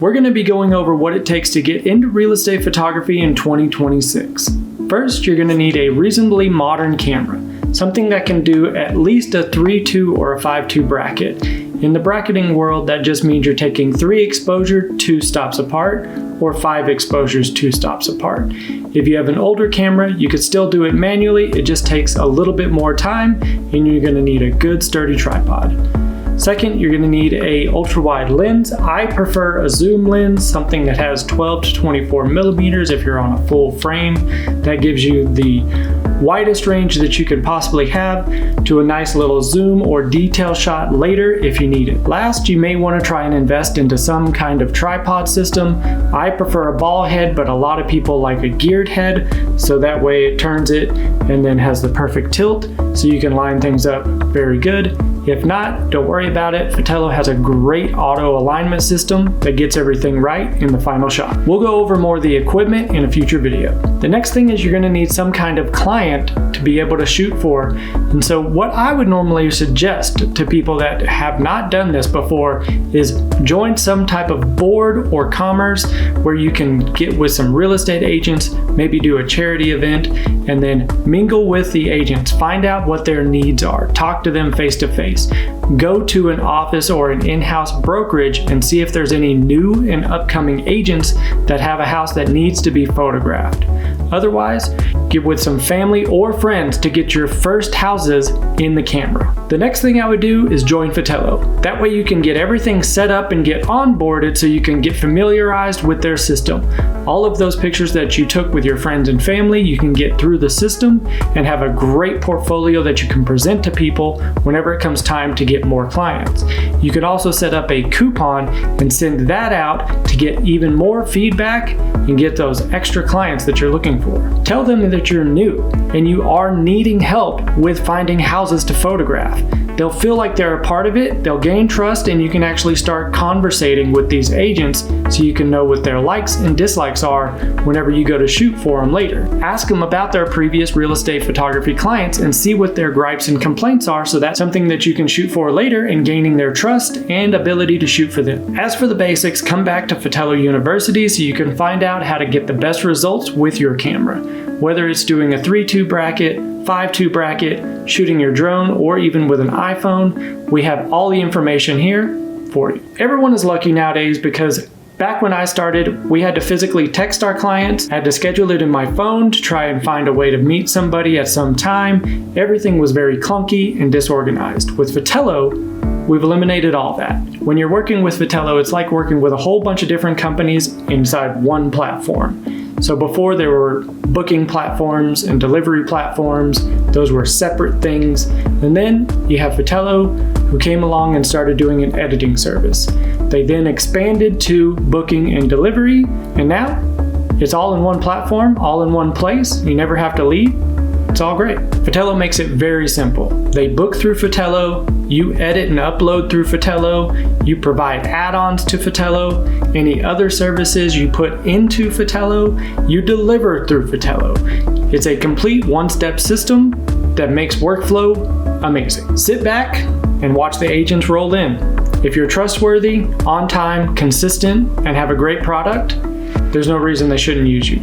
We're going to be going over what it takes to get into real estate photography in 2026. First, you're going to need a reasonably modern camera, something that can do at least a 3.2 or a 5.2 bracket. In the bracketing world, that just means you're taking 3 exposure 2 stops apart or 5 exposures 2 stops apart. If you have an older camera, you could still do it manually. It just takes a little bit more time and you're going to need a good sturdy tripod. Second, you're going to need a ultra-wide lens. I prefer a zoom lens, something that has 12 to 24 millimeters if you're on a full frame. That gives you the widest range that you could possibly have to a nice little zoom or detail shot later if you need it. Last, you may want to try and invest into some kind of tripod system. I prefer a ball head, but a lot of people like a geared head, so that way it turns it and then has the perfect tilt so you can line things up very good. If not, don't worry about it. Fotello has a great auto alignment system that gets everything right in the final shot. We'll go over more of the equipment in a future video. The next thing is you're going to need some kind of client to be able to shoot for. And so what I would normally suggest to people that have not done this before is join some type of board or commerce where you can get with some real estate agents, maybe do a charity event, and then mingle with the agents. Find out what their needs are. Talk to them face to face. Go to an office or an in-house brokerage and see if there's any new and upcoming agents that have a house that needs to be photographed. Otherwise, get with some family or friends to get your first houses in the camera. The next thing I would do is join Fotello. That way you can get everything set up and get onboarded so you can get familiarized with their system. All of those pictures that you took with your friends and family, you can get through the system and have a great portfolio that you can present to people whenever it comes time to get more clients. You can also set up a coupon and send that out to get even more feedback and get those extra clients that you're looking for. Tell them that you're new and you are needing help with finding houses to photograph. They'll feel like they're a part of it, they'll gain trust, and you can actually start conversating with these agents so you can know what their likes and dislikes are whenever you go to shoot for them later. Ask them about their previous real estate photography clients and see what their gripes and complaints are, so that's something that you can shoot for later in gaining their trust and ability to shoot for them. As for the basics, come back to Fotello University so you can find out how to get the best results with your camera. Whether it's doing a 3.2 bracket, 5.2 bracket, shooting your drone, or even with an iPhone, we have all the information here for you. Everyone is lucky nowadays because back when I started, we had to physically text our clients, I had to schedule it in my phone to try and find a way to meet somebody at some time. Everything was very clunky and disorganized. With Fotello, we've eliminated all that. When you're working with Fotello, it's like working with a whole bunch of different companies inside one platform. So before there were booking platforms and delivery platforms, those were separate things. And then you have Fotello, who came along and started doing an editing service. They then expanded to booking and delivery, and now it's all in one platform, all in one place. You never have to leave. It's all great. Fotello makes it very simple. They book through Fotello, you edit and upload through Fotello, you provide add-ons to Fotello, any other services you put into Fotello, you deliver through Fotello. It's a complete one-step system that makes workflow amazing. Sit back and watch the agents roll in. If you're trustworthy, on time, consistent, and have a great product, there's no reason they shouldn't use you.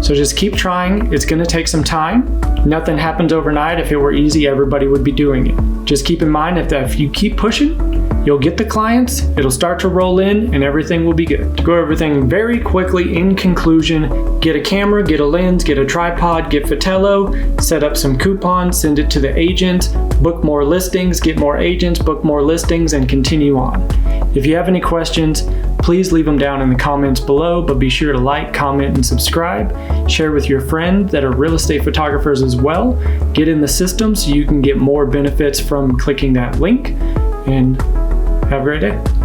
So just keep trying. It's going to take some time. Nothing happens overnight. If it were easy, everybody would be doing it. Just keep in mind if you keep pushing, you'll get the clients, it'll start to roll in, and everything will be good. To go over everything very quickly, in conclusion, get a camera, get a lens, get a tripod, get Fotello, set up some coupons, send it to the agent, book more listings, get more agents, book more listings, and continue on. If you have any questions, please leave them down in the comments below, but be sure to like, comment, and subscribe. Share with your friends that are real estate photographers as well. Get in the system so you can get more benefits from clicking that link, and have a great day.